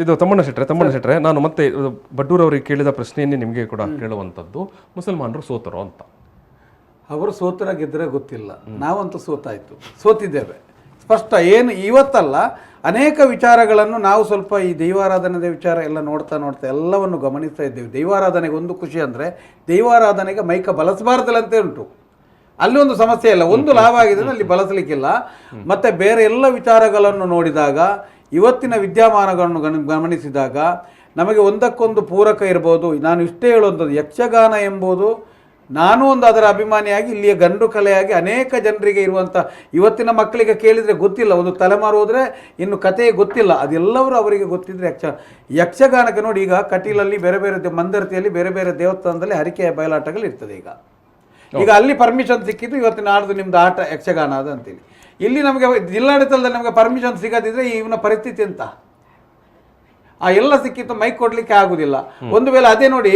ಇದು ತಮ್ಮಣ್ಣ ಶೆಟ್ರೆ ನಾನು ಮತ್ತೆ ಬಡ್ಡೂರ್ ಅವರಿಗೆ ಕೇಳಿದ ಪ್ರಶ್ನೆಯನ್ನೇ ನಿಮಗೆ ಕೂಡ ಕೇಳುವಂಥದ್ದು, ಮುಸಲ್ಮಾನರು ಸೋತರೋ ಅಂತ. ಅವರು ಸೋತರ ಗೆದ್ದರೆ ಗೊತ್ತಿಲ್ಲ, ನಾವಂತೂ ಸೋತಿದ್ದೇವೆ ಸ್ಪಷ್ಟ. ಏನು ಇವತ್ತಲ್ಲ, ಅನೇಕ ವಿಚಾರಗಳನ್ನು ನಾವು ಸ್ವಲ್ಪ ಈ ದೈವಾರಾಧನೆಯ ವಿಚಾರ ಎಲ್ಲ ನೋಡ್ತಾ ಎಲ್ಲವನ್ನು ಗಮನಿಸ್ತಾ ಇದ್ದೇವೆ. ದೈವಾರಾಧನೆಗೆ ಒಂದು ಖುಷಿ ಅಂದರೆ, ದೈವಾರಾಧನೆಗೆ ಮೈಕ ಬಳಸಬಾರ್ದಲ್ಲಂತೆ ಉಂಟು, ಅಲ್ಲಿ ಒಂದು ಸಮಸ್ಯೆ ಇಲ್ಲ. ಒಂದು ಲಾಭ ಆಗಿದೆ, ಅಲ್ಲಿ ಬಳಸಲಿಕ್ಕಿಲ್ಲ. ಮತ್ತು ಬೇರೆ ಎಲ್ಲ ವಿಚಾರಗಳನ್ನು ನೋಡಿದಾಗ, ಇವತ್ತಿನ ವಿದ್ಯಮಾನಗಳನ್ನು ಗಮನಿಸಿದಾಗ ನಮಗೆ ಒಂದಕ್ಕೊಂದು ಪೂರಕ ಇರ್ಬೋದು. ನಾನು ಇಷ್ಟೇ ಹೇಳುವಂಥದ್ದು, ಯಕ್ಷಗಾನ ಎಂಬುದು ನಾನು ಒಂದು ಅದರ ಅಭಿಮಾನಿಯಾಗಿ ಇಲ್ಲಿಯ ಗಂಡು ಕಲೆಯಾಗಿ ಅನೇಕ ಜನರಿಗೆ ಇರುವಂಥ, ಇವತ್ತಿನ ಮಕ್ಕಳಿಗೆ ಕೇಳಿದರೆ ಗೊತ್ತಿಲ್ಲ, ಒಂದು ತಲೆಮಾರು ಹೋದರೆ ಇನ್ನು ಕಥೆಯೇ ಗೊತ್ತಿಲ್ಲ, ಅದೆಲ್ಲವರು ಅವರಿಗೆ ಗೊತ್ತಿದ್ದರೆ ಯಕ್ಷಗಾನಕ್ಕೆ ನೋಡಿ. ಈಗ ಕಟೀಲಲ್ಲಿ ಬೇರೆ ಬೇರೆ ಮಂದರ್ತಿಯಲ್ಲಿ ಬೇರೆ ಬೇರೆ ದೇವಸ್ಥಾನದಲ್ಲಿ ಹರಿಕೆಯ ಬಯಲಾಟಗಳು ಇರ್ತದೆ. ಈಗ ಅಲ್ಲಿ ಪರ್ಮಿಷನ್ ಸಿಕ್ಕಿದ್ದು, ಇವತ್ತಿನ ನಾಡ್ದು ನಿಮ್ದು ಆಟ ಯಕ್ಷಗಾನ ಅದ ಅಂತೇಳಿ. ಇಲ್ಲಿ ನಮಗೆ ಜಿಲ್ಲಾಡಳಿತದಲ್ಲಿ ನಮಗೆ ಪರ್ಮಿಷನ್ ಸಿಗದಿದ್ರೆ ಇವನ ಪರಿಸ್ಥಿತಿ ಅಂತ ಎಲ್ಲ ಸಿಕ್ಕಿತ್ತು, ಮೈಕ್ ಕೊಡಲಿಕ್ಕೆ ಆಗುದಿಲ್ಲ. ಒಂದು ವೇಳೆ ಅದೇ ನೋಡಿ,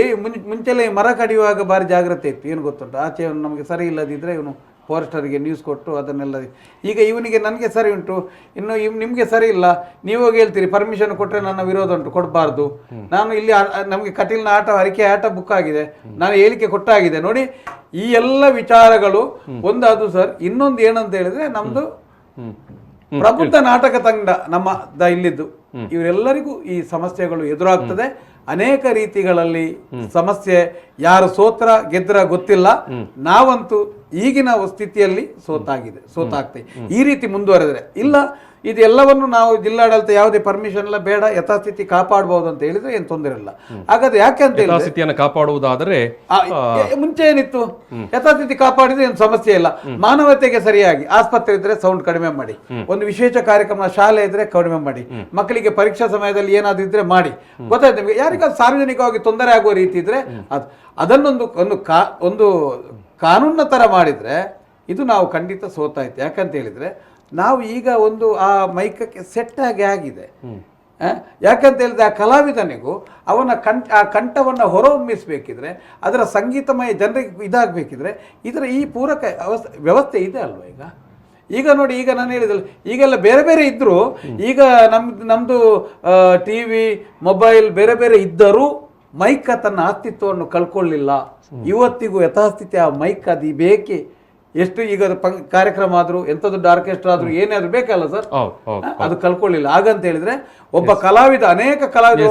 ಮುಂಚೆಲ್ಲ ಮರ ಕಡಿಯುವಾಗ ಭಾರಿ ಜಾಗ್ರತೆ ಇತ್ತು. ಏನು ಗೊತ್ತುಂಟು, ಆಚೆ ನಮಗೆ ಸರಿ ಇಲ್ಲದಿದ್ದರೆ ಇವನು ಫಾರೆಸ್ಟರಿಗೆ ನ್ಯೂಸ್ ಕೊಟ್ಟು ಅದನ್ನೆಲ್ಲ. ಈಗ ಇವನಿಗೆ ನನಗೆ ಸರಿ ಉಂಟು, ಇನ್ನು ನಿಮಗೆ ಸರಿ ಇಲ್ಲ, ನೀವು ಹೋಗಿ ಹೇಳ್ತೀರಿ ಪರ್ಮಿಷನ್ ಕೊಟ್ಟರೆ ನನ್ನ ವಿರೋಧ ಉಂಟು, ಕೊಡಬಾರ್ದು. ನಾನು ಇಲ್ಲಿ ನಮಗೆ ಕಟೀಲಿನ ಆಟ, ಹರಿಕೆ ಆಟ ಬುಕ್ ಆಗಿದೆ, ನಾನು ಹೇಳಿಕೆ ಕೊಟ್ಟಾಗಿದೆ ನೋಡಿ. ಈ ಎಲ್ಲ ವಿಚಾರಗಳು ಒಂದು ಅದು ಸರ್. ಇನ್ನೊಂದು ಏನಂತ ಹೇಳಿದ್ರೆ, ನಮ್ಮದು ಪ್ರಬುದ್ಧ ನಾಟಕ ತಂಡ ನಮ್ಮ ಇಲ್ಲಿದ್ದು ಇವರೆಲ್ಲರಿಗೂ ಈ ಸಮಸ್ಯೆಗಳು ಎದುರಾಗ್ತದೆ. ಅನೇಕ ರೀತಿಗಳಲ್ಲಿ ಸಮಸ್ಯೆ, ಯಾರು ಸೋತ್ರ ಗೆದ್ರ ಗೊತ್ತಿಲ್ಲ. ನಾವಂತೂ ಈಗಿನ ಸ್ಥಿತಿಯಲ್ಲಿ ಸೋತಾಗ್ತೇವೆ. ಈ ರೀತಿ ಮುಂದುವರೆದರೆ ಇಲ್ಲ, ಇದೆಲ್ಲವನ್ನು ನಾವು ಜಿಲ್ಲಾಡಳಿತ ಯಾವುದೇ ಪರ್ಮಿಷನ್ ಎಲ್ಲ ಬೇಡ, ಯಥಾಸ್ಥಿತಿ ಕಾಪಾಡಬಹುದು ಅಂತ ಹೇಳಿದ್ರೆ ಏನು ತೊಂದರೆ ಇಲ್ಲ. ಹಾಗಾದ್ರೆ ಯಾಕೆ ಅಂತ ಯಥಾಸ್ಥಿತಿಯನ್ನು ಕಾಪಾಡುವುದಾದರೆ ಮುಂಚೆ ಏನಿತ್ತು, ಯಥಾಸ್ಥಿತಿ ಕಾಪಾಡಿದ್ರೆ ಏನು ಸಮಸ್ಯೆ ಇಲ್ಲ. ಮಾನವತೆಗೆ ಸರಿಯಾಗಿ ಆಸ್ಪತ್ರೆ ಇದ್ರೆ ಸೌಂಡ್ ಕಡಿಮೆ ಮಾಡಿ, ಒಂದು ವಿಶೇಷ ಕಾರ್ಯಕ್ರಮ ಶಾಲೆ ಇದ್ರೆ ಕಡಿಮೆ ಮಾಡಿ, ಮಕ್ಕಳಿಗೆ ಪರೀಕ್ಷಾ ಸಮಯದಲ್ಲಿ ಏನಾದ್ರು ಇದ್ರೆ ಮಾಡಿ. ಗೊತ್ತಾಯ್ತು ನಿಮಗೆ, ಯಾರಿಗಾದ್ರು ಸಾರ್ವಜನಿಕವಾಗಿ ತೊಂದರೆ ಆಗುವ ರೀತಿ ಇದ್ರೆ ಅದನ್ನೊಂದು ಒಂದು ಕಾನೂನಿನ ತರ ಮಾಡಿದ್ರೆ ಇದು ನಾವು ಖಂಡಿತ ಸೋತಾಯ್ತು. ಯಾಕಂತ ಹೇಳಿದ್ರೆ ನಾವು ಈಗ ಒಂದು ಆ ಮೈಕಕ್ಕೆ ಸೆಟ್ ಆಗಿದೆ. ಯಾಕಂತ ಹೇಳಿದ್ರೆ ಆ ಕಲಾವಿದನಿಗೂ ಅವನ ಆ ಕಂಠವನ್ನು ಹೊರಹೊಮ್ಮಿಸಬೇಕಿದ್ರೆ, ಅದರ ಸಂಗೀತಮಯ ಜನರಿಗೆ ಇದಾಗಬೇಕಿದ್ರೆ ಇದರ ಈ ಪೂರಕ ವ್ಯವಸ್ಥೆ ಇದೆ ಅಲ್ವಾ. ಈಗ ನೋಡಿ, ಈಗ ನಾನು ಹೇಳಿದಲ್ಲ, ಈಗೆಲ್ಲ ಬೇರೆ ಬೇರೆ ಇದ್ದರೂ, ಈಗ ನಮ್ಮದು TV ಮೊಬೈಲ್ ಬೇರೆ ಬೇರೆ ಇದ್ದರೂ ಮೈಕ ತನ್ನ ಅಸ್ತಿತ್ವವನ್ನು ಕಳ್ಕೊಳ್ಳಿಲ್ಲ. ಇವತ್ತಿಗೂ ಯಥಾಸ್ಥಿತಿ ಆ ಮೈಕ್ ಅದು ಬೇಕೇ. ಎಷ್ಟು ಈಗ ಕಾರ್ಯಕ್ರಮ ಆದರೂ, ಎಂಥ ದೊಡ್ಡ ಆರ್ಕೆಸ್ಟ್ರಾ ಆದರೂ, ಏನೇ ಆದ್ರೂ ಬೇಕಲ್ಲ ಸರ್, ಅದು ಕಳ್ಕೊಳ್ಳಿಲ್ಲ. ಹಾಗಂತ ಹೇಳಿದ್ರೆ ಒಬ್ಬ ಕಲಾವಿದ, ಅನೇಕ ಕಲಾವಿದ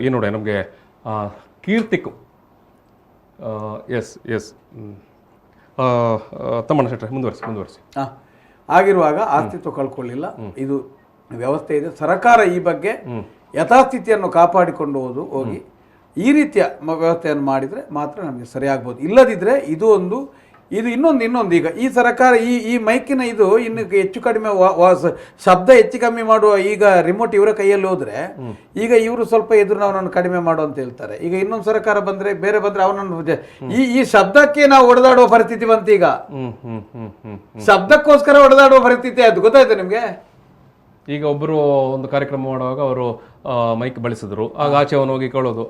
ಈ ನೋಡಿ ನಮಗೆ ಕೀರ್ತಿಕ್ ತಮ್ಮಣ್ಣ ಶೆಟ್ರೆ ಮುಂದುವರಿಸಿ. ಆಗಿರುವಾಗ ಅಸ್ತಿತ್ವ ಕಳ್ಕೊಳ್ಳಿಲ್ಲ. ಇದು ವ್ಯವಸ್ಥೆ ಇದೆ. ಸರ್ಕಾರ ಈ ಬಗ್ಗೆ ಯಥಾಸ್ಥಿತಿಯನ್ನು ಕಾಪಾಡಿಕೊಂಡು ಹೋಗಿ ಈ ರೀತಿಯ ವ್ಯವಸ್ಥೆಯನ್ನು ಮಾಡಿದರೆ ಮಾತ್ರ ನಮಗೆ ಸರಿಯಾಗ್ಬೋದು. ಇಲ್ಲದಿದ್ದರೆ ಇದು ಇನ್ನೊಂದು ಈಗ ಈ ಸರ್ಕಾರ ಈ ಮೈಕಿನ ಇದು ಇನ್ನು ಹೆಚ್ಚು ಕಡಿಮೆ ಶಬ್ದ ಹೆಚ್ಚು ಕಮ್ಮಿ ಮಾಡುವ ಈಗ ರಿಮೋಟ್ ಇವರ ಕೈಯಲ್ಲಿ ಹೋದ್ರೆ, ಈಗ ಇವರು ಸ್ವಲ್ಪ ಎದುರು ಅವನನ್ನು ಕಡಿಮೆ ಮಾಡು ಅಂತ ಹೇಳ್ತಾರೆ. ಈಗ ಇನ್ನೊಂದು ಸರ್ಕಾರ ಬಂದ್ರೆ, ಬೇರೆ ಬಂದ್ರೆ ಅವನನ್ನು ಈ ಶಬ್ದಕ್ಕೆ ನಾವು ಹೊಡೆದಾಡುವ ಪರಿಸ್ಥಿತಿ ಬಂತು. ಈಗ ಶಬ್ದಕ್ಕೋಸ್ಕರ ಹೊಡೆದಾಡುವ ಪರಿಸ್ಥಿತಿ ಆಯ್ತು. ಗೊತ್ತಾಯ್ತು ನಿಮ್ಗೆ. ಈಗ ಒಬ್ಬರು ಒಂದು ಕಾರ್ಯಕ್ರಮ ಮಾಡುವಾಗ ಅವರು ಮೈಕ್ ಬಳಸಿದ್ರು, ಆಗ ಆಚೆ ಅವನು ಹೋಗಿ ಕೇಳೋದು,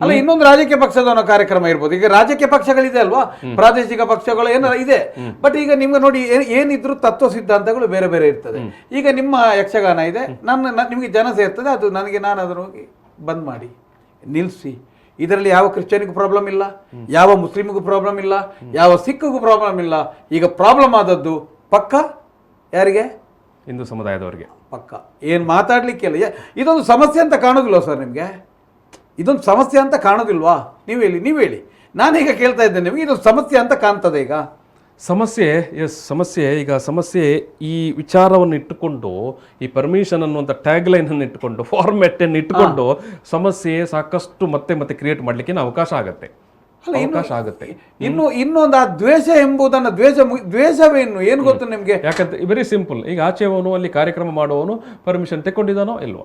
ಅಲ್ಲ, ಇನ್ನೊಂದು ರಾಜಕೀಯ ಪಕ್ಷದ ಕಾರ್ಯಕ್ರಮ ಇರ್ಬೋದು. ಈಗ ರಾಜಕೀಯ ಪಕ್ಷಗಳಿದೆ ಅಲ್ವಾ, ಪ್ರಾದೇಶಿಕ ಪಕ್ಷಗಳು ಏನಾರ ಇದೆ. ಬಟ್ ಈಗ ನಿಮ್ಗೆ ನೋಡಿ, ಏನಿದ್ರು ತತ್ವ ಸಿದ್ಧಾಂತಗಳು ಬೇರೆ ಬೇರೆ ಇರ್ತದೆ. ಈಗ ನಿಮ್ಮ ಯಕ್ಷಗಾನ ಇದೆ, ನಿಮಗೆ ಜನ ಸೇರ್ತದೆ, ಅದು ನಾನು ಅದನ್ನು ಹೋಗಿ ಬಂದ್ ಮಾಡಿ ನಿಲ್ಲಿಸಿ. ಇದರಲ್ಲಿ ಯಾವ ಕ್ರಿಶ್ಚಿಯನಿಗೂ ಪ್ರಾಬ್ಲಮ್ ಇಲ್ಲ, ಯಾವ ಮುಸ್ಲಿಮಿಗೂ ಪ್ರಾಬ್ಲಮ್ ಇಲ್ಲ, ಯಾವ ಸಿಖ್ಗೂ ಪ್ರಾಬ್ಲಮ್ ಇಲ್ಲ. ಈಗ ಪ್ರಾಬ್ಲಮ್ ಆದದ್ದು ಪಕ್ಕ ಯಾರಿಗೆ? ಹಿಂದೂ ಸಮುದಾಯದವರಿಗೆ ಪಕ್ಕ. ಏನು ಮಾತಾಡ್ಲಿಕ್ಕೆ ಇಲ್ಲ. ಇದೊಂದು ಸಮಸ್ಯೆ ಅಂತ ಕಾಣೋದಿಲ್ವ ಸರ್ ನಿಮಗೆ? ಇದೊಂದು ಸಮಸ್ಯೆ ಅಂತ ಕಾಣೋದಿಲ್ವಾ? ನೀವು ಹೇಳಿ. ನಾನೀಗ ಕೇಳ್ತಾ ಇದ್ದೇನೆ ನಿಮಗೆ, ಇದೊಂದು ಸಮಸ್ಯೆ ಅಂತ ಕಾಣ್ತದೆ ಈಗ. ಸಮಸ್ಯೆ ಈ ವಿಚಾರವನ್ನು ಇಟ್ಟುಕೊಂಡು, ಈ ಪರ್ಮಿಷನ್ ಅನ್ನುವಂಥ ಟ್ಯಾಗ್ಲೈನ್ ಅನ್ನು ಇಟ್ಟುಕೊಂಡು, ಫಾರ್ಮ್ಯಾಟ್ ಅನ್ನು ಇಟ್ಟುಕೊಂಡು ಸಮಸ್ಯೆ ಸಾಕಷ್ಟು ಮತ್ತೆ ಕ್ರಿಯೇಟ್ ಮಾಡಲಿಕ್ಕೆ ಅವಕಾಶ ಆಗುತ್ತೆ. ಇನ್ನೊಂದು ಆ ದ್ವೇಷ ಎಂಬುದನ್ನು ದ್ವೇಷವೇನು ಏನು ಗೊತ್ತು ನಿಮ್ಗೆ? ಯಾಕಂದ್ರೆ ವೆರಿ ಸಿಂಪಲ್. ಈಗ ಆಚೆವನು ಅಲ್ಲಿ ಕಾರ್ಯಕ್ರಮ ಮಾಡುವವನು ಪರ್ಮಿಷನ್ ತೆಕ್ಕೊಂಡಿದ್ದಾನೋ ಇಲ್ವೋ,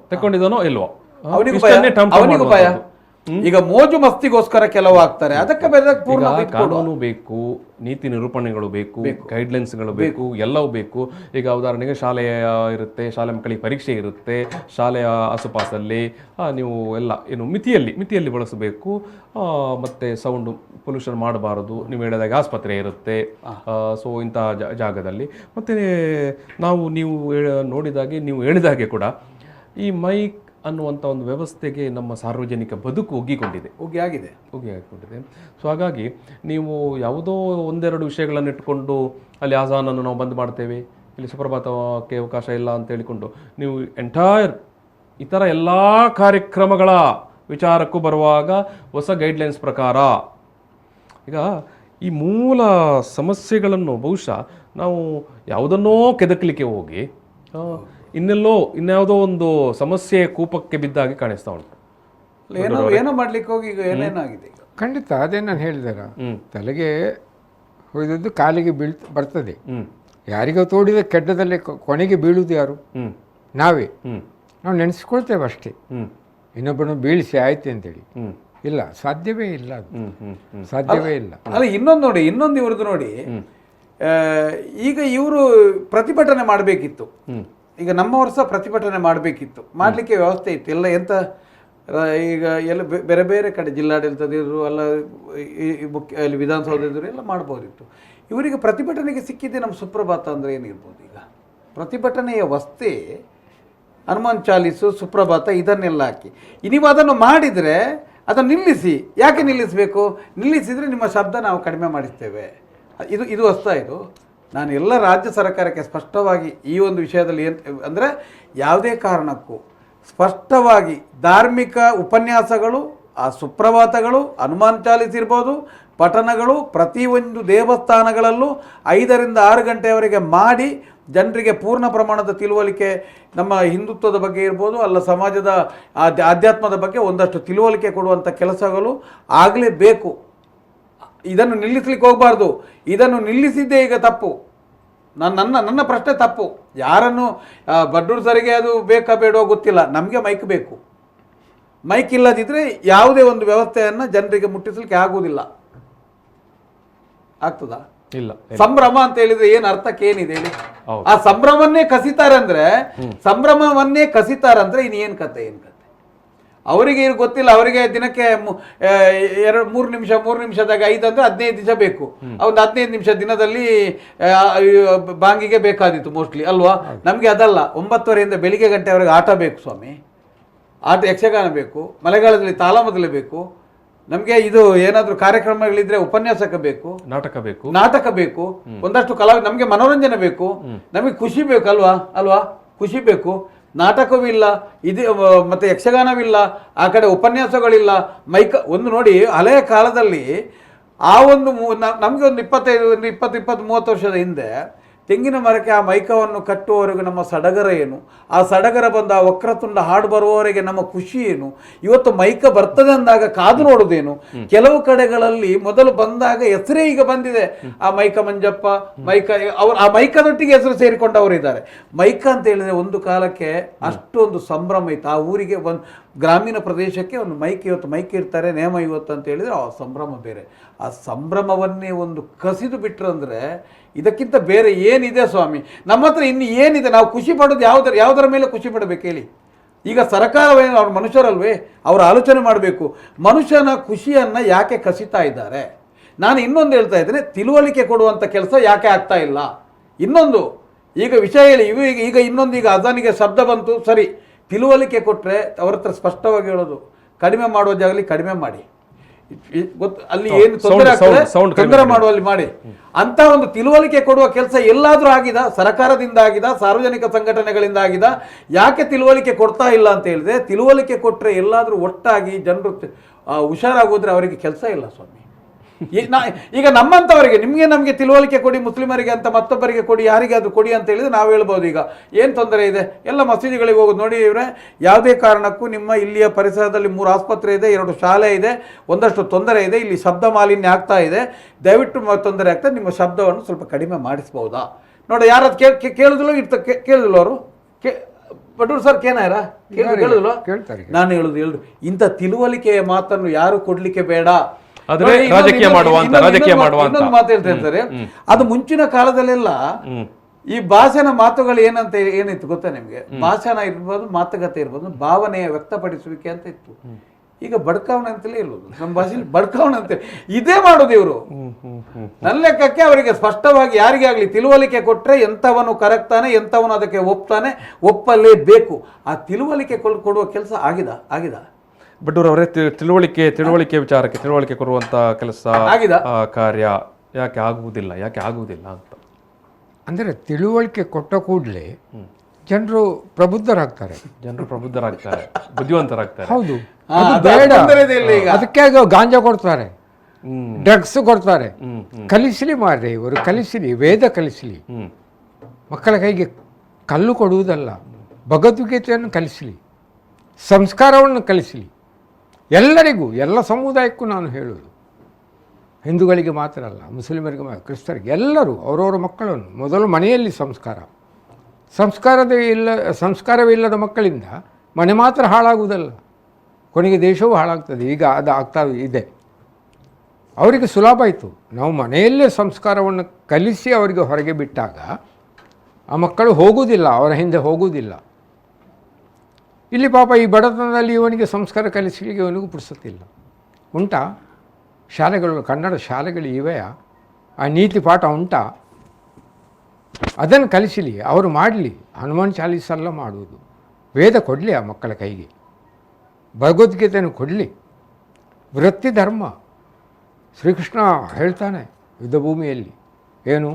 ಅವನಿಗೂ ಭಯ. ಈಗ ಮೋಜು ಮಸ್ತಿಗೋಸ್ಕರ ಕೆಲವು ಆಗ್ತಾರೆ, ಅದಕ್ಕೆ ಬೇರೆ ಪೂರ್ಣ ಕಾನೂನು ಬೇಕು, ನೀತಿ ನಿರೂಪಣೆಗಳು ಬೇಕು, ಗೈಡ್ಲೈನ್ಸ್ಗಳು ಬೇಕು, ಎಲ್ಲವೂ ಬೇಕು. ಈಗ ಉದಾಹರಣೆಗೆ ಶಾಲೆಯ ಇರುತ್ತೆ, ಶಾಲೆ ಮಕ್ಕಳಿಗೆ ಪರೀಕ್ಷೆ ಇರುತ್ತೆ, ಶಾಲೆಯ ಆಸುಪಾಸಲ್ಲಿ ನೀವು ಎಲ್ಲ ಏನು ಮಿತಿಯಲ್ಲಿ ಬಳಸಬೇಕು. ಮತ್ತು ಸೌಂಡು ಪೊಲ್ಯೂಷನ್ ಮಾಡಬಾರದು. ನೀವು ಹೇಳಿದಾಗ ಆಸ್ಪತ್ರೆ ಇರುತ್ತೆ, ಸೊ ಇಂಥ ಜಾಗದಲ್ಲಿ. ಮತ್ತು ನೀವು ನೀವು ಹೇಳಿದಾಗೆ ಕೂಡ ಈ ಮೈಕ್ ಅನ್ನುವಂಥ ಒಂದು ವ್ಯವಸ್ಥೆಗೆ ನಮ್ಮ ಸಾರ್ವಜನಿಕ ಬದುಕು ಒಗ್ಗಿಕೊಂಡಿದೆ. ಸೊ ಹಾಗಾಗಿ ನೀವು ಯಾವುದೋ ಒಂದೆರಡು ವಿಷಯಗಳನ್ನು ಇಟ್ಟುಕೊಂಡು ಅಲ್ಲಿ ಆಜಾನನ್ನು ನಾವು ಬಂದ್ ಮಾಡ್ತೇವೆ, ಇಲ್ಲಿ ಸುಪ್ರಭಾತಕ್ಕೆ ಅವಕಾಶ ಇಲ್ಲ ಅಂತ ಹೇಳಿಕೊಂಡು ನೀವು ಎಂಟೈರ್ ಇತರ ಎಲ್ಲ ಕಾರ್ಯಕ್ರಮಗಳ ವಿಚಾರಕ್ಕೂ ಬರುವಾಗ ಹೊಸ ಗೈಡ್ಲೈನ್ಸ್ ಪ್ರಕಾರ ಈಗ ಈ ಮೂಲ ಸಮಸ್ಯೆಗಳನ್ನು ಬಹುಶಃ ನಾವು ಯಾವುದನ್ನೋ ಕೆದಕಲಿಕ್ಕೆ ಹೋಗಿ ಇನ್ಯಾವುದೋ ಒಂದು ಸಮಸ್ಯೆ ಕೂಪಕ್ಕೆ ಬಿದ್ದಾಗಿ ಕಾಣಿಸ್ತಾ ಉಂಟು. ಏನೋ ಮಾಡ್ಲಿಕ್ಕೆ ಹೋಗಿ ಈಗ ಏನೇನಾಗಿದೆ. ಖಂಡಿತ ಅದೇ ನಾನು ಹೇಳಿದಾರ, ತಲೆಗೆ ಹೊಯ್ದದ್ದು ಕಾಲಿಗೆ ಬರ್ತದೆ. ಯಾರಿಗೋ ತೋಡಿದ ಕೆಡ್ಡದಲ್ಲಿ ಕೊನೆಗೆ ಬೀಳುವುದು ಯಾರು? ನಾವೇ. ನಾವು ನೆನೆಸ್ಕೊಳ್ತೇವೆ ಅಷ್ಟೇ, ಇನ್ನೊಬ್ಬನು ಬೀಳಿಸಿ ಆಯ್ತು ಅಂತೇಳಿ. ಇಲ್ಲ, ಸಾಧ್ಯವೇ ಇಲ್ಲ, ಅದು ಸಾಧ್ಯವೇ ಇಲ್ಲ. ಅಲ್ಲ, ಇನ್ನೊಂದು ಇವ್ರದ್ದು ನೋಡಿ, ಈಗ ಇವರು ಪ್ರತಿಭಟನೆ ಮಾಡಬೇಕಿತ್ತು. ಈಗ ನಮ್ಮ ವರ್ಷ ಪ್ರತಿಭಟನೆ ಮಾಡಬೇಕಿತ್ತು, ಮಾಡಲಿಕ್ಕೆ ವ್ಯವಸ್ಥೆ ಇತ್ತು ಎಲ್ಲ. ಎಂತ ಈಗ ಎಲ್ಲ ಬೇರೆ ಬೇರೆ ಕಡೆ ಜಿಲ್ಲಾಡಳಿತದಿದ್ರು ಅಲ್ಲ, ಅಲ್ಲಿ ವಿಧಾನಸೌಧದಿದ್ರು ಎಲ್ಲ ಮಾಡ್ಬೋದಿತ್ತು. ಇವರಿಗೆ ಪ್ರತಿಭಟನೆಗೆ ಸಿಕ್ಕಿದ್ದೆ ನಮ್ಮ ಸುಪ್ರಭಾತ ಅಂದರೆ ಏನಿರ್ಬೋದು. ಈಗ ಪ್ರತಿಭಟನೆಯ ವಸ್ತೆ ಹನುಮಾನ್ ಚಾಲೀಸು, ಸುಪ್ರಭಾತ ಇದನ್ನೆಲ್ಲ ಹಾಕಿ ನೀವು ಅದನ್ನು ಮಾಡಿದರೆ ಅದನ್ನು ನಿಲ್ಲಿಸಿ. ಯಾಕೆ ನಿಲ್ಲಿಸಬೇಕು? ನಿಲ್ಲಿಸಿದರೆ ನಿಮ್ಮ ಶಬ್ದ ನಾವು ಕಡಿಮೆ ಮಾಡಿಸ್ತೇವೆ. ಇದು ಹೊಸ್ತಾ ಇದು. ನಾನು ಎಲ್ಲ ರಾಜ್ಯ ಸರ್ಕಾರಕ್ಕೆ ಸ್ಪಷ್ಟವಾಗಿ ಈ ಒಂದು ವಿಷಯದಲ್ಲಿ ಅಂದರೆ ಯಾವುದೇ ಕಾರಣಕ್ಕೂ ಸ್ಪಷ್ಟವಾಗಿ ಧಾರ್ಮಿಕ ಉಪನ್ಯಾಸಗಳು, ಆ ಸುಪ್ರಭಾತಗಳು, ಹನುಮಾನ್ ಚಾಲೀಸ್ ಇರ್ಬೋದು, ಪಠಣಗಳು ಪ್ರತಿಯೊಂದು ದೇವಸ್ಥಾನಗಳಲ್ಲೂ 5ರಿಂದ 6 ಗಂಟೆಯವರೆಗೆ ಮಾಡಿ ಜನರಿಗೆ ಪೂರ್ಣ ಪ್ರಮಾಣದ ತಿಳುವಳಿಕೆ ನಮ್ಮ ಹಿಂದುತ್ವದ ಬಗ್ಗೆ ಇರ್ಬೋದು, ಅಲ್ಲ ಸಮಾಜದ ಆಧ್ಯಾತ್ಮದ ಬಗ್ಗೆ ಒಂದಷ್ಟು ತಿಳುವಳಿಕೆ ಕೊಡುವಂಥ ಕೆಲಸಗಳು ಆಗಲೇಬೇಕು. ಇದನ್ನು ನಿಲ್ಲಿಸ್ಲಿಕ್ಕೆ ಹೋಗಬಾರ್ದು. ಇದನ್ನು ನಿಲ್ಲಿಸಿದ್ದೇ ಈಗ ತಪ್ಪು. ನನ್ನ ಪ್ರಶ್ನೆ ತಪ್ಪು. ಯಾರನ್ನು ಬಡ್ಡೂರು ಸರಿಗೆ ಅದು ಬೇಕಾ ಬೇಡೋ ಗೊತ್ತಿಲ್ಲ, ನಮಗೆ ಮೈಕ್ ಬೇಕು. ಮೈಕ್ ಇಲ್ಲದಿದ್ದರೆ ಯಾವುದೇ ಒಂದು ವ್ಯವಸ್ಥೆಯನ್ನು ಜನರಿಗೆ ಮುಟ್ಟಿಸಲಿಕ್ಕೆ ಆಗುವುದಿಲ್ಲ. ಆಗ್ತದಾ? ಇಲ್ಲ. ಸಂಭ್ರಮ ಅಂತ ಹೇಳಿದ್ರೆ ಏನು ಅರ್ಥಕ್ಕೆ ಏನಿದೆ ಹೇಳಿ? ಆ ಸಂಭ್ರಮವನ್ನೇ ಕಸಿತಾರಂದ್ರೆ ಇನ್ನೇನು ಕತೆ? ಅವರಿಗೆ ಇದು ಗೊತ್ತಿಲ್ಲ. ಅವರಿಗೆ ದಿನಕ್ಕೆ 3 ನಿಮಿಷದಾಗ 5 ಅಂದರೆ 15 ನಿಮಿಷ ಬೇಕು. ಒಂದು 15 ನಿಮಿಷ ದಿನದಲ್ಲಿ ಬಾಂಗಿಗೆ ಬೇಕಾದಿತ್ತು ಮೋಸ್ಟ್ಲಿ ಅಲ್ವಾ? ನಮಗೆ ಅದಲ್ಲ. 9:30ಯಿಂದ ಬೆಳಿಗ್ಗೆ ಗಂಟೆವರೆಗೆ ಆಟ ಬೇಕು ಸ್ವಾಮಿ. ಆಟ, ಯಕ್ಷಗಾನ ಬೇಕು, ಮಳೆಗಾಲದಲ್ಲಿ ತಾಲಮದಲೆ ಬೇಕು. ನಮಗೆ ಇದು ಏನಾದರೂ ಕಾರ್ಯಕ್ರಮಗಳಿದ್ರೆ ಉಪನ್ಯಾಸಕ ಬೇಕು, ನಾಟಕ ಬೇಕು, ಒಂದಷ್ಟು ನಮಗೆ ಮನೋರಂಜನೆ ಬೇಕು, ನಮಗೆ ಖುಷಿ ಬೇಕು ಅಲ್ವಾ? ಖುಷಿ ಬೇಕು. ನಾಟಕವಿಲ್ಲ, ಮತ್ತೆ ಯಕ್ಷಗಾನವಿಲ್ಲ, ಆ ಕಡೆ ಉಪನ್ಯಾಸಗಳಿಲ್ಲ, ಒಂದು ನೋಡಿ, ಹಳೆಯ ಕಾಲದಲ್ಲಿ ಆ ಒಂದು ನಮಗೆ ಒಂದು 20-30 ವರ್ಷದ ಹಿಂದೆ ತೆಂಗಿನ ಮರಕ್ಕೆ ಆ ಮೈಕವನ್ನು ಕಟ್ಟುವವರೆಗೆ ನಮ್ಮ ಸಡಗರ ಏನು, ಆ ಸಡಗರ ಬಂದ ಆ ವಕ್ರತುಂಡ ಹಾಡು ಬರುವವರೆಗೆ ನಮ್ಮ ಖುಷಿ ಏನು. ಇವತ್ತು ಮೈಕ ಬರ್ತದೆ ಅಂದಾಗ ಕಾದು ನೋಡುವುದೇನು. ಕೆಲವು ಕಡೆಗಳಲ್ಲಿ ಮೊದಲು ಬಂದಾಗ ಹೆಸರೇ ಈಗ ಬಂದಿದೆ, ಆ ಮೈಕ ಮಂಜಪ್ಪ, ಆ ಮೈಕದೊಟ್ಟಿಗೆ ಹೆಸರು ಸೇರಿಕೊಂಡವರಿದ್ದಾರೆ. ಮೈಕ ಅಂತ ಹೇಳಿದ್ರೆ ಒಂದು ಕಾಲಕ್ಕೆ ಅಷ್ಟೊಂದು ಸಂಭ್ರಮ ಇತ್ತು. ಆ ಊರಿಗೆ ಒಂದು ಗ್ರಾಮೀಣ ಪ್ರದೇಶಕ್ಕೆ ಒಂದು ಇವತ್ತು ಮೈಕ್ ಇರ್ತಾರೆ, ನೇಮ ಇವತ್ತು ಅಂತ ಹೇಳಿದರೆ ಆ ಸಂಭ್ರಮ ಬೇರೆ. ಆ ಸಂಭ್ರಮವನ್ನೇ ಒಂದು ಕಸಿದು ಬಿಟ್ರಂದ್ರೆ ಇದಕ್ಕಿಂತ ಬೇರೆ ಏನಿದೆ ಸ್ವಾಮಿ? ನಮ್ಮ ಹತ್ರ ಇನ್ನು ಏನಿದೆ? ನಾವು ಖುಷಿ ಪಡೋದು ಯಾವುದರ ಮೇಲೆ ಖುಷಿ ಪಡಬೇಕು ಹೇಳಿ? ಈಗ ಸರ್ಕಾರವೇನು, ಅವ್ರ ಮನುಷ್ಯರಲ್ವೇ? ಅವರು ಆಲೋಚನೆ ಮಾಡಬೇಕು. ಮನುಷ್ಯನ ಖುಷಿಯನ್ನು ಯಾಕೆ ಕಸಿತಾ ಇದ್ದಾರೆ? ನಾನು ಇನ್ನೊಂದು ಹೇಳ್ತಾ ಇದ್ದೇನೆ, ತಿಳುವಳಿಕೆ ಕೊಡುವಂಥ ಕೆಲಸ ಯಾಕೆ ಆಗ್ತಾ ಇಲ್ಲ? ಇನ್ನೊಂದು ಈಗ ವಿಷಯ ಹೇಳಿ. ಈಗ ಇನ್ನೊಂದು, ಈಗ ಅದಾನಿಗೆ ಶಬ್ದ ಬಂತು, ಸರಿ, ತಿಳುವಳಿಕೆ ಕೊಟ್ಟರೆ ಅವ್ರ ಹತ್ರ ಸ್ಪಷ್ಟವಾಗಿ ಹೇಳೋದು, ಕಡಿಮೆ ಮಾಡುವ ಜಾಗದಲ್ಲಿ ಕಡಿಮೆ ಮಾಡಿ, ಅಲ್ಲಿ ಏನು ತೊಂದರೆ ಆಗ್ತದೆ ತೊಂದರೆ ಮಾಡುವಲ್ಲಿ ಮಾಡಿ ಅಂತ ಒಂದು ತಿಳುವಳಿಕೆ ಕೊಡುವ ಕೆಲಸ ಎಲ್ಲಾದ್ರೂ ಆಗಿದೆ? ಸರ್ಕಾರದಿಂದ ಆಗಿದೆ, ಸಾರ್ವಜನಿಕ ಸಂಘಟನೆಗಳಿಂದ ಆಗಿದೆ. ಯಾಕೆ ತಿಳುವಳಿಕೆ ಕೊಡ್ತಾ ಇಲ್ಲ ಅಂತ ಹೇಳಿದ್ರೆ, ತಿಳುವಳಿಕೆ ಕೊಟ್ಟರೆ ಎಲ್ಲಾದ್ರೂ ಒಟ್ಟಾಗಿ ಜನರು ಹುಷಾರಾಗೋದ್ರೆ ಅವರಿಗೆ ಕೆಲಸ ಇಲ್ಲ ಸ್ವಾಮಿ. ಈಗ ನಮ್ಮಂಥವರಿಗೆ ನಮಗೆ ತಿಳುವಳಿಕೆ ಕೊಡಿ, ಮುಸ್ಲಿಮರಿಗೆ ಅಂತ ಮತ್ತೊಬ್ಬರಿಗೆ ಕೊಡಿ, ಯಾರಿಗೆ ಅದು ಕೊಡಿ ಅಂತ ಹೇಳಿದ್ರೆ ನಾವು ಹೇಳ್ಬೋದು. ಈಗ ಏನು ತೊಂದರೆ ಇದೆ? ಎಲ್ಲ ಮಸೀದಿಗಳಿಗೆ ಹೋಗೋದು ನೋಡಿ ಇವರೇ. ಯಾವುದೇ ಕಾರಣಕ್ಕೂ ನಿಮ್ಮ ಇಲ್ಲಿಯ ಪರಿಸರದಲ್ಲಿ 3 ಆಸ್ಪತ್ರೆ ಇದೆ, 2 ಶಾಲೆ ಇದೆ, ಒಂದಷ್ಟು ತೊಂದರೆ ಇದೆ, ಇಲ್ಲಿ ಶಬ್ದ ಮಾಲಿನ್ಯ ಆಗ್ತಾ ಇದೆ, ದಯವಿಟ್ಟು ತೊಂದರೆ ಆಗ್ತದೆ, ನಿಮ್ಮ ಶಬ್ದವನ್ನು ಸ್ವಲ್ಪ ಕಡಿಮೆ ಮಾಡಿಸ್ಬೋದಾ? ನೋಡಿ, ಯಾರದು ಕೇಳಿದ್ರು ಕೇಳಿದ್ರು ಅವರು ಬಟೂರ್ ಸರ್ ಕೇನಾರ ಕೇಳಿದ್ರು ಕೇಳ್ತಾರೆ. ನಾನು ಹೇಳುದು ಇಂಥ ತಿಳುವಳಿಕೆಯ ಮಾತನ್ನು ಯಾರು ಕೊಡ್ಲಿಕ್ಕೆ ಬೇಡ. ಆದ್ರೆ ನೋಡಿ, ರಾಜಕೀಯ ಮಾಡುವಂತ ಇನ್ನೊಂದು ಮಾತು ಹೇಳ್ತಾ ಇರ್ತಾರೆ, ಅದು ಮುಂಚಿನ ಕಾಲದಲ್ಲೆಲ್ಲ ಈ ಭಾಷಣ ಮಾತುಗಳು ಏನಿತ್ತು ಗೊತ್ತಾ ನಿಮ್ಗೆ? ಭಾಷಣ ಇರ್ಬೋದು, ಮಾತುಕತೆ ಇರ್ಬೋದು, ಭಾವನೆಯ ವ್ಯಕ್ತಪಡಿಸುವಿಕೆ ಅಂತ ಇತ್ತು. ಈಗ ಬಡ್ಕಾವಣೆ ಅಂತಲೇ ಇರೋದು, ನಮ್ಮ ಭಾಷೆಯಲ್ಲಿ ಬಡ್ಕಾವಣೆ ಅಂತ ಇದೇ ಮಾಡೋದು ಇವರು. ನನ್ನ ಲೆಕ್ಕಕ್ಕೆ ಅವರಿಗೆ ಸ್ಪಷ್ಟವಾಗಿ ಯಾರಿಗೇ ಆಗಲಿ ತಿಳುವಳಿಕೆ ಕೊಟ್ಟರೆ ಎಂಥವನು ಕರಗ್ತಾನೆ, ಎಂಥವನು ಅದಕ್ಕೆ ಒಪ್ಪಲೇಬೇಕು. ಆ ತಿಳುವಳಿಕೆ ಕೊಡುವ ಕೆಲಸ ಆಗಿದ ಬಟ್ ಅವರೇ ತಿಳುವಳಿಕೆ ವಿಚಾರಕ್ಕೆ ತಿಳುವಳಿಕೆ ಕೊಡುವಂತ ಕೆಲಸ ಕಾರ್ಯ ಯಾಕೆ ಆಗುವುದಿಲ್ಲ ಅಂತ ಅಂದರೆ ತಿಳುವಳಿಕೆ ಕೊಟ್ಟ ಕೂಡಲೇ ಜನರು ಪ್ರಬುದ್ಧರಾಗ್ತಾರೆ, ಬುದ್ಧಿವಂತರಾಗ್ತಾರೆ. ಹೌದು, ಅದು ಬೇಡ. ಅದಕ್ಕೆ ಗಾಂಜಾ ಕೊಡ್ತಾರೆ, ಡ್ರಗ್ಸ್ ಕೊಡ್ತಾರೆ. ಕಲಿಸಲಿ ಮಾರ್ರೆ, ಇವರು ಕಲಿಸಲಿ, ವೇದ ಕಲಿಸಲಿ. ಮಕ್ಕಳ ಕೈಗೆ ಕಲ್ಲು ಕೊಡುವುದಲ್ಲ, ಭಗವದ್ಗೀತೆಯನ್ನು ಕಲಿಸಲಿ, ಸಂಸ್ಕಾರವನ್ನು ಕಲಿಸಲಿ. ಎಲ್ಲರಿಗೂ, ಎಲ್ಲ ಸಮುದಾಯಕ್ಕೂ ನಾನು ಹೇಳೋದು, ಹಿಂದೂಗಳಿಗೆ ಮಾತ್ರ ಅಲ್ಲ, ಮುಸ್ಲಿಮರಿಗೆ ಕ್ರಿಸ್ತರಿಗೆ, ಎಲ್ಲರೂ ಅವರವರ ಮಕ್ಕಳನ್ನು ಮೊದಲು ಮನೆಯಲ್ಲಿ ಸಂಸ್ಕಾರವೇ ಇಲ್ಲದ ಮಕ್ಕಳಿಂದ ಮನೆ ಮಾತ್ರ ಹಾಳಾಗುವುದಲ್ಲ, ಕೊನೆಗೆ ದೇಶವೂ ಹಾಳಾಗ್ತದೆ. ಈಗ ಅದು ಆಗ್ತಾ ಇದೆ. ಅವರಿಗೆ ಸುಲಭ ಆಯಿತು. ನಾವು ಮನೆಯಲ್ಲೇ ಸಂಸ್ಕಾರವನ್ನು ಕಲಿಸಿ ಅವರಿಗೆ ಹೊರಗೆ ಬಿಟ್ಟಾಗ ಆ ಮಕ್ಕಳು ಹೋಗುವುದಿಲ್ಲ, ಅವರ ಹಿಂದೆ ಹೋಗುವುದಿಲ್ಲ. ಇಲ್ಲಿ ಪಾಪ ಈ ಬಡತನದಲ್ಲಿ ಇವನಿಗೆ ಸಂಸ್ಕಾರ ಕಲಿಸಲಿಕ್ಕೆ ಇವನಿಗೂ ಪುರ್ಸೊತ್ತಿಲ್ಲ. ಉಂಟಾ ಶಾಲೆಗಳು, ಕನ್ನಡ ಶಾಲೆಗಳು ಇವೆಯಾ? ಆ ನೀತಿ ಪಾಠ ಉಂಟಾ? ಅದನ್ನು ಕಲಿಸಲಿ, ಅವರು ಮಾಡಲಿ. ಹನುಮಾನ್ ಚಾಲೀಸೆಲ್ಲ ಮಾಡುವುದು, ವೇದ ಕೊಡಲಿ ಆ ಮಕ್ಕಳ ಕೈಗೆ, ಭಗವದ್ಗೀತೆಯನ್ನು ಕೊಡಲಿ. ವೃತ್ತಿ ಧರ್ಮ ಶ್ರೀಕೃಷ್ಣ ಹೇಳ್ತಾನೆ ಯುದ್ಧ ಭೂಮಿಯಲ್ಲಿ, ಏನು?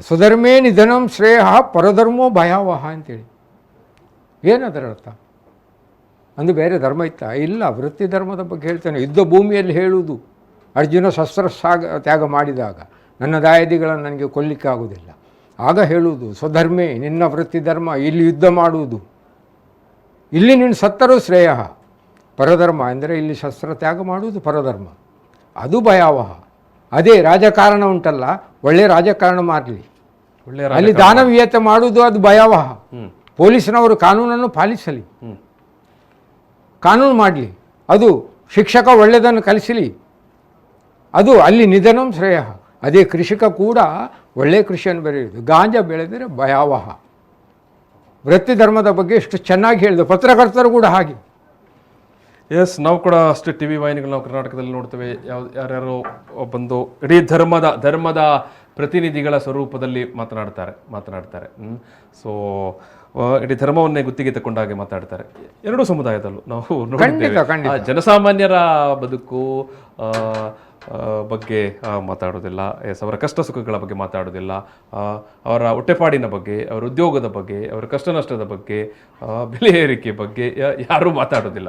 ಸ್ವಧರ್ಮೇ ನಿಧನಂ ಶ್ರೇಯ ಪರಧರ್ಮೋ ಭಯಾವಹ ಅಂತೇಳಿ. ಏನದರ ಅರ್ಥ? ಅಂದು ಬೇರೆ ಧರ್ಮ ಇತ್ತ? ಇಲ್ಲ, ವೃತ್ತಿ ಧರ್ಮದ ಬಗ್ಗೆ ಹೇಳ್ತಾನೆ. ಯುದ್ಧ ಭೂಮಿಯಲ್ಲಿ ಹೇಳುವುದು, ಅರ್ಜುನ ಶಸ್ತ್ರ ತ್ಯಾಗ ಮಾಡಿದಾಗ ನನ್ನ ದಾಯಾದಿಗಳನ್ನು ನನಗೆ ಕೊಲ್ಲಿಕ್ಕೆ ಆಗುವುದಿಲ್ಲ, ಆಗ ಹೇಳುವುದು ಸ್ವಧರ್ಮೇ, ನಿನ್ನ ವೃತ್ತಿ ಧರ್ಮ, ಇಲ್ಲಿ ಯುದ್ಧ ಮಾಡುವುದು, ಇಲ್ಲಿ ನಿನ್ನ ಸತ್ತರೂ ಶ್ರೇಯ. ಪರಧರ್ಮ ಅಂದರೆ ಇಲ್ಲಿ ಶಸ್ತ್ರ ತ್ಯಾಗ ಮಾಡುವುದು ಪರಧರ್ಮ, ಅದು ಭಯಾವಹ. ಅದೇ ರಾಜಕಾರಣ ಉಂಟಲ್ಲ, ಒಳ್ಳೆಯ ರಾಜಕಾರಣ ಮಾಡಲಿ, ಅಲ್ಲಿ ದಾನವೀಯತೆ ಮಾಡುವುದು ಅದು ಭಯಾವಹ. ಪೊಲೀಸ್ನವರು ಕಾನೂನನ್ನು ಪಾಲಿಸಲಿ, ಕಾನೂನು ಮಾಡಲಿ, ಅದು ಶಿಕ್ಷಕ ಒಳ್ಳೆಯದನ್ನು ಕಲಿಸಲಿ, ಅದು ಅಲ್ಲಿ ನಿಧನಂ ಶ್ರೇಯ. ಅದೇ ಕೃಷಿಕ ಕೂಡ ಒಳ್ಳೆಯ ಕೃಷಿಯನ್ನು ಬೆಳೆಯುವುದು, ಗಾಂಜಾ ಬೆಳೆದರೆ ಭಯಾವಹ. ವೃತ್ತಿ ಧರ್ಮದ ಬಗ್ಗೆ ಎಷ್ಟು ಚೆನ್ನಾಗಿ ಹೇಳಿದೆ. ಪತ್ರಕರ್ತರು ಕೂಡ ಹಾಗೆ. ಎಸ್, ನಾವು ಕೂಡ ಅಷ್ಟೇ ಟಿ ವಿ ವಾಹಿನಿಗಳು ನಾವು ಕರ್ನಾಟಕದಲ್ಲಿ ನೋಡ್ತೇವೆ. ಯಾರ್ಯಾರೋ ಬಂದು ಇಡೀ ಧರ್ಮದ ಪ್ರತಿನಿಧಿಗಳ ಸ್ವರೂಪದಲ್ಲಿ ಮಾತನಾಡ್ತಾರೆ. ಸೊ ಇಡೀ ಧರ್ಮವನ್ನೇ ಗುತ್ತಿಗೆ ತಗೊಂಡಾಗೆ ಮಾತಾಡ್ತಾರೆ. ಎರಡೂ ಸಮುದಾಯದಲ್ಲೂ ನಾವು ನೋಡಿದ್ದೇವೆ. ಜನಸಾಮಾನ್ಯರ ಬದುಕು ಬಗ್ಗೆ ಮಾತಾಡೋದಿಲ್ಲ, ಅವರ ಕಷ್ಟ ಸುಖಗಳ ಬಗ್ಗೆ ಮಾತಾಡೋದಿಲ್ಲ, ಅವರ ಹೊಟ್ಟೆಪಾಡಿನ ಬಗ್ಗೆ, ಅವರ ಉದ್ಯೋಗದ ಬಗ್ಗೆ, ಅವರ ಕಷ್ಟ ನಷ್ಟದ ಬಗ್ಗೆ, ಬೆಲೆ ಏರಿಕೆ ಬಗ್ಗೆ ಯಾರೂ ಮಾತಾಡೋದಿಲ್ಲ.